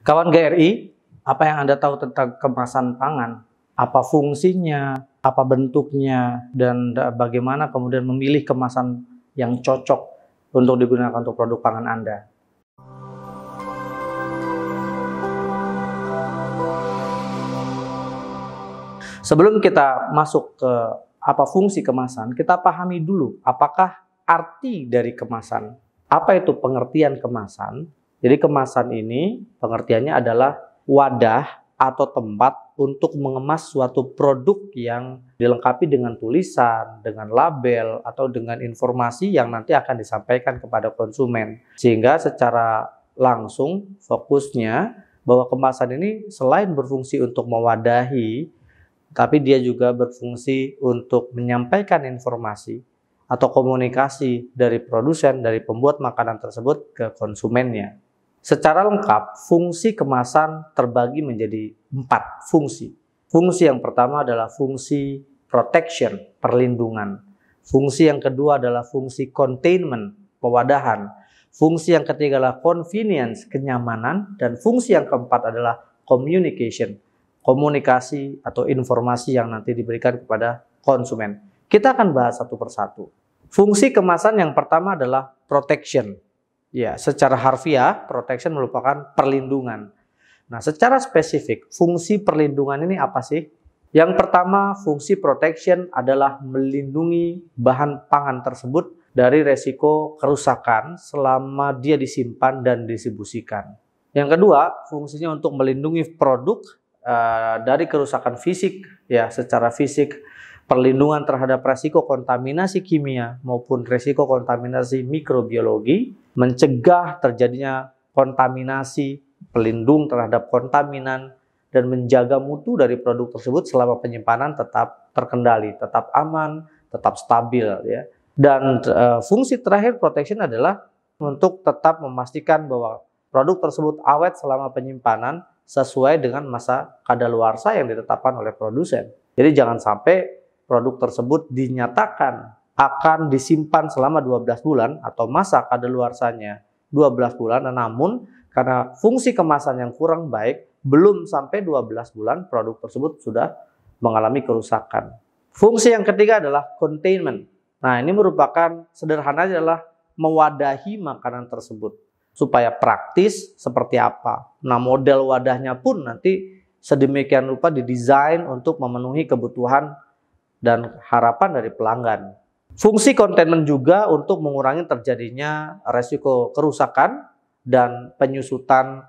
Kawan GRI, apa yang Anda tahu tentang kemasan pangan? Apa fungsinya, apa bentuknya, dan bagaimana kemudian memilih kemasan yang cocok untuk digunakan untuk produk pangan Anda? Sebelum kita masuk ke apa fungsi kemasan, kita pahami dulu apakah arti dari kemasan. Apa itu pengertian kemasan? Jadi kemasan ini pengertiannya adalah wadah atau tempat untuk mengemas suatu produk yang dilengkapi dengan tulisan, dengan label, atau dengan informasi yang nanti akan disampaikan kepada konsumen. Sehingga secara langsung fokusnya bahwa kemasan ini selain berfungsi untuk mewadahi, tapi dia juga berfungsi untuk menyampaikan informasi atau komunikasi dari produsen, dari pembuat makanan tersebut ke konsumennya. Secara lengkap, fungsi kemasan terbagi menjadi 4 fungsi. Fungsi yang pertama adalah fungsi protection, perlindungan. Fungsi yang kedua adalah fungsi containment, pewadahan. Fungsi yang ketiga adalah convenience, kenyamanan. Dan fungsi yang keempat adalah communication, komunikasi atau informasi yang nanti diberikan kepada konsumen. Kita akan bahas satu persatu. Fungsi kemasan yang pertama adalah protection. Ya, secara harfiah, protection merupakan perlindungan. Nah, secara spesifik, fungsi perlindungan ini apa sih? Yang pertama, fungsi protection adalah melindungi bahan pangan tersebut dari resiko kerusakan selama dia disimpan dan didistribusikan. Yang kedua, fungsinya untuk melindungi produk dari kerusakan fisik, ya, secara fisik, perlindungan terhadap resiko kontaminasi kimia maupun resiko kontaminasi mikrobiologi, mencegah terjadinya kontaminasi, pelindung terhadap kontaminan, dan menjaga mutu dari produk tersebut selama penyimpanan tetap terkendali, tetap aman, tetap stabil, ya. Dan fungsi terakhir protection adalah untuk tetap memastikan bahwa produk tersebut awet selama penyimpanan sesuai dengan masa kadaluarsa yang ditetapkan oleh produsen. Jadi jangan sampai produk tersebut dinyatakan akan disimpan selama 12 bulan atau masa kadaluarsanya 12 bulan, namun karena fungsi kemasan yang kurang baik, belum sampai 12 bulan produk tersebut sudah mengalami kerusakan. Fungsi yang ketiga adalah containment. Nah, ini merupakan sederhananya adalah mewadahi makanan tersebut supaya praktis seperti apa. Nah, model wadahnya pun nanti sedemikian rupa didesain untuk memenuhi kebutuhan dan harapan dari pelanggan. Fungsi containment juga untuk mengurangi terjadinya resiko kerusakan dan penyusutan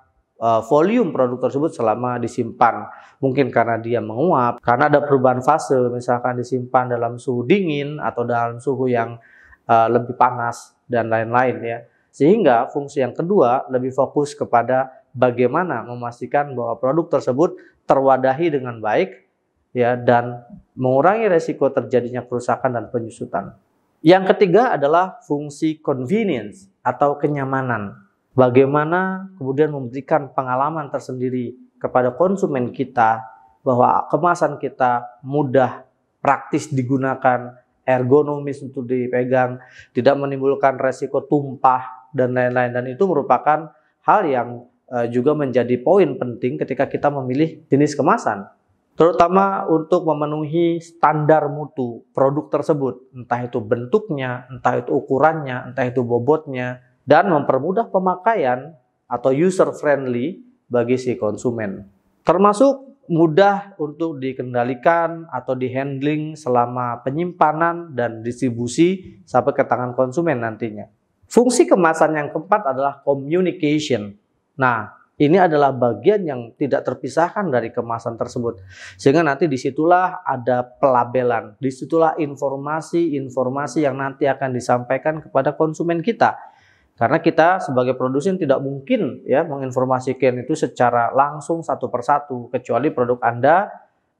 volume produk tersebut selama disimpan. Mungkin karena dia menguap, karena ada perubahan fase, misalkan disimpan dalam suhu dingin atau dalam suhu yang lebih panas dan lain-lain, ya. Sehingga fungsi yang kedua lebih fokus kepada bagaimana memastikan bahwa produk tersebut terwadahi dengan baik, ya, dan mengurangi resiko terjadinya kerusakan dan penyusutan. Yang ketiga adalah fungsi convenience atau kenyamanan. Bagaimana kemudian memberikan pengalaman tersendiri kepada konsumen kita bahwa kemasan kita mudah, praktis digunakan, ergonomis untuk dipegang, tidak menimbulkan resiko tumpah dan lain-lain. Dan itu merupakan hal yang juga menjadi poin penting ketika kita memilih jenis kemasan, terutama untuk memenuhi standar mutu produk tersebut, entah itu bentuknya, entah itu ukurannya, entah itu bobotnya, dan mempermudah pemakaian atau user friendly bagi si konsumen. Termasuk mudah untuk dikendalikan atau dihandling selama penyimpanan dan distribusi sampai ke tangan konsumen nantinya. Fungsi kemasan yang keempat adalah communication. Nah, ini adalah bagian yang tidak terpisahkan dari kemasan tersebut. Sehingga nanti disitulah ada pelabelan, disitulah informasi-informasi yang nanti akan disampaikan kepada konsumen kita. Karena kita sebagai produsen tidak mungkin, ya, menginformasikan itu secara langsung satu persatu, kecuali produk Anda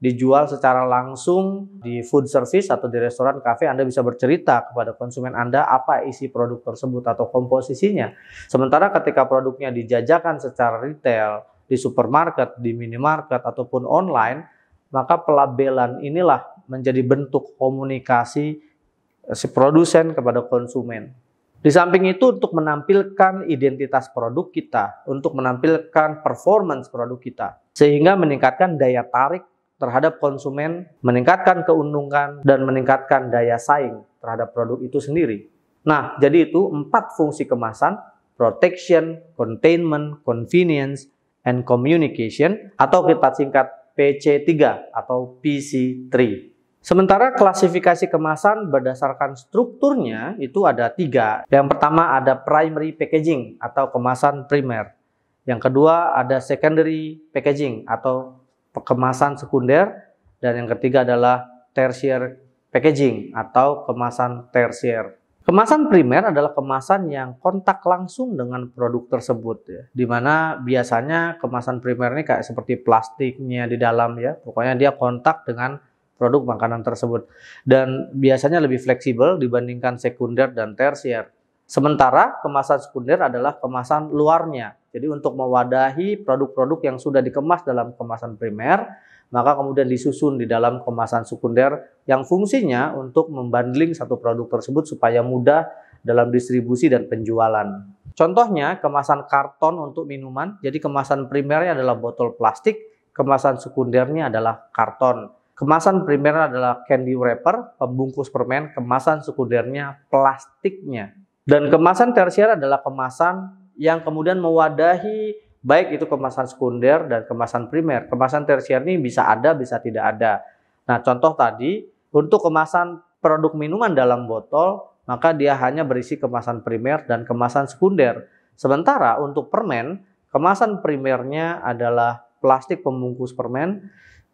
dijual secara langsung di food service atau di restoran, kafe. Anda bisa bercerita kepada konsumen Anda apa isi produk tersebut atau komposisinya. Sementara ketika produknya dijajakan secara retail, di supermarket, di minimarket, ataupun online, maka pelabelan inilah menjadi bentuk komunikasi si produsen kepada konsumen. Di samping itu untuk menampilkan identitas produk kita, untuk menampilkan performance produk kita, sehingga meningkatkan daya tarik terhadap konsumen, meningkatkan keuntungan, dan meningkatkan daya saing terhadap produk itu sendiri. Nah, jadi itu 4 fungsi kemasan: protection, containment, convenience, and communication, atau kita singkat PC3 atau PC3. Sementara klasifikasi kemasan berdasarkan strukturnya itu ada 3. Yang pertama ada primary packaging atau kemasan primer. Yang kedua ada secondary packaging atau kemasan sekunder. Dan yang ketiga adalah tertiary packaging atau kemasan tersier. Kemasan primer adalah kemasan yang kontak langsung dengan produk tersebut ya. Dimana biasanya kemasan primer ini kayak seperti plastiknya di dalam ya. Pokoknya dia kontak dengan produk makanan tersebut. Dan biasanya lebih fleksibel dibandingkan sekunder dan tersier. Sementara kemasan sekunder adalah kemasan luarnya. Jadi untuk mewadahi produk-produk yang sudah dikemas dalam kemasan primer, maka kemudian disusun di dalam kemasan sekunder yang fungsinya untuk membundling satu produk tersebut supaya mudah dalam distribusi dan penjualan. Contohnya kemasan karton untuk minuman, jadi kemasan primernya adalah botol plastik, kemasan sekundernya adalah karton. Kemasan primernya adalah candy wrapper, pembungkus permen, kemasan sekundernya plastiknya. Dan kemasan tersier adalah kemasan yang kemudian mewadahi baik itu kemasan sekunder dan kemasan primer. Kemasan tersier ini bisa ada, bisa tidak ada. Nah, contoh tadi, untuk kemasan produk minuman dalam botol, maka dia hanya berisi kemasan primer dan kemasan sekunder. Sementara untuk permen, kemasan primernya adalah plastik pembungkus permen,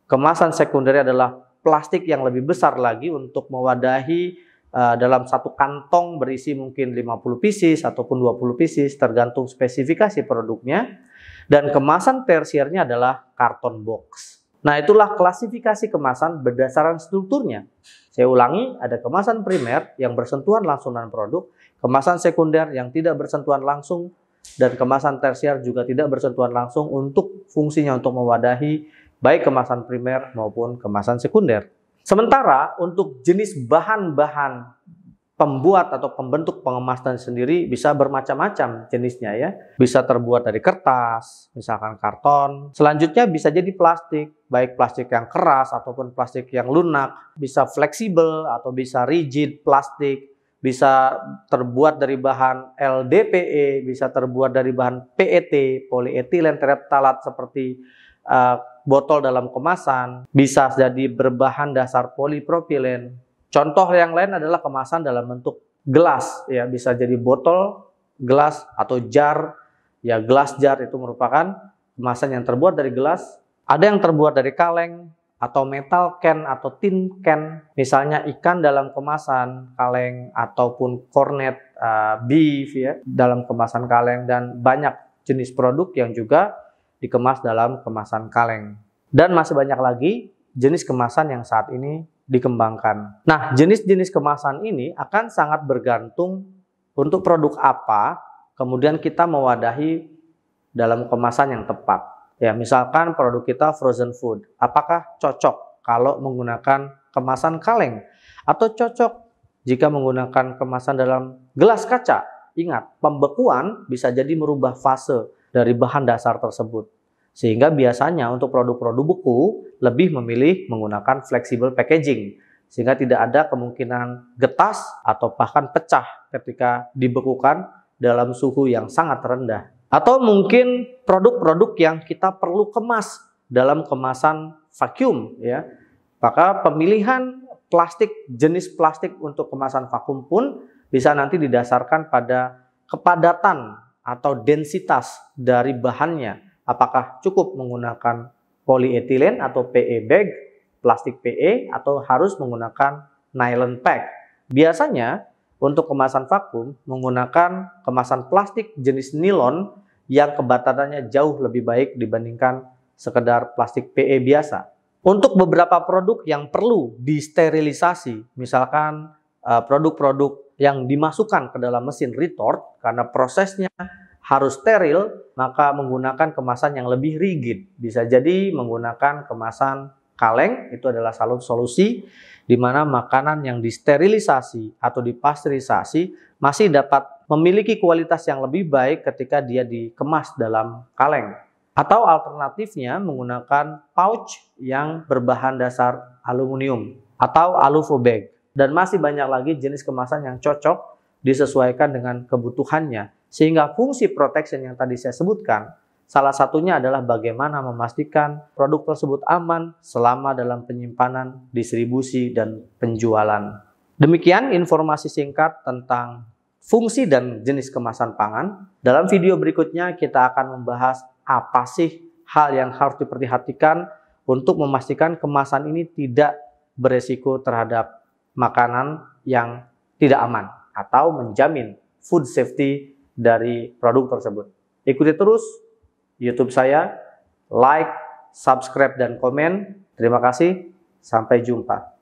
kemasan sekundernya adalah plastik yang lebih besar lagi untuk mewadahi dalam satu kantong berisi mungkin 50 pieces ataupun 20 pieces, tergantung spesifikasi produknya. Dan kemasan tersiernya adalah karton box. Nah, itulah klasifikasi kemasan berdasarkan strukturnya. Saya ulangi, ada kemasan primer yang bersentuhan langsung dengan produk, kemasan sekunder yang tidak bersentuhan langsung, dan kemasan tersier juga tidak bersentuhan langsung untuk fungsinya untuk mewadahi baik kemasan primer maupun kemasan sekunder. Sementara untuk jenis bahan-bahan pembuat atau pembentuk pengemasan sendiri bisa bermacam-macam jenisnya ya. Bisa terbuat dari kertas, misalkan karton. Selanjutnya bisa jadi plastik, baik plastik yang keras ataupun plastik yang lunak. Bisa fleksibel atau bisa rigid plastik. Bisa terbuat dari bahan LDPE, bisa terbuat dari bahan PET, polyethylene tereptalat seperti botol dalam kemasan. Bisa jadi berbahan dasar polipropilen. Contoh yang lain adalah kemasan dalam bentuk gelas, ya bisa jadi botol, gelas atau jar. Ya, gelas jar itu merupakan kemasan yang terbuat dari gelas. Ada yang terbuat dari kaleng atau metal can atau tin can, misalnya ikan dalam kemasan kaleng ataupun cornet beef ya dalam kemasan kaleng, dan banyak jenis produk yang juga dikemas dalam kemasan kaleng. Dan masih banyak lagi jenis kemasan yang saat ini dikembangkan. Nah, jenis-jenis kemasan ini akan sangat bergantung untuk produk apa kemudian kita mewadahi dalam kemasan yang tepat. Ya, misalkan produk kita frozen food, apakah cocok kalau menggunakan kemasan kaleng atau cocok jika menggunakan kemasan dalam gelas kaca? Ingat, pembekuan bisa jadi merubah fase dari bahan dasar tersebut. Sehingga biasanya untuk produk-produk beku lebih memilih menggunakan flexible packaging. Sehingga tidak ada kemungkinan getas atau bahkan pecah ketika dibekukan dalam suhu yang sangat rendah. Atau mungkin produk-produk yang kita perlu kemas dalam kemasan vakum ya. Maka pemilihan plastik, jenis plastik untuk kemasan vakum pun bisa nanti didasarkan pada kepadatan atau densitas dari bahannya. Apakah cukup menggunakan polyethylene atau PE bag, plastik PE, atau harus menggunakan nylon pack. Biasanya untuk kemasan vakum menggunakan kemasan plastik jenis nilon yang kebatanannya jauh lebih baik dibandingkan sekedar plastik PE biasa. Untuk beberapa produk yang perlu disterilisasi, misalkan produk-produk yang dimasukkan ke dalam mesin retort karena prosesnya harus steril, maka menggunakan kemasan yang lebih rigid. Bisa jadi menggunakan kemasan kaleng, itu adalah solusi di mana makanan yang disterilisasi atau dipasteurisasi masih dapat memiliki kualitas yang lebih baik ketika dia dikemas dalam kaleng. Atau alternatifnya menggunakan pouch yang berbahan dasar aluminium atau aluvo bag. Dan masih banyak lagi jenis kemasan yang cocok disesuaikan dengan kebutuhannya. Sehingga fungsi protection yang tadi saya sebutkan, salah satunya adalah bagaimana memastikan produk tersebut aman selama dalam penyimpanan, distribusi, dan penjualan. Demikian informasi singkat tentang fungsi dan jenis kemasan pangan. Dalam video berikutnya kita akan membahas apa sih hal yang harus diperhatikan untuk memastikan kemasan ini tidak beresiko terhadap makanan yang tidak aman atau menjamin food safety dari produk tersebut. Ikuti terus YouTube saya, like, subscribe, dan komen. Terima kasih, sampai jumpa.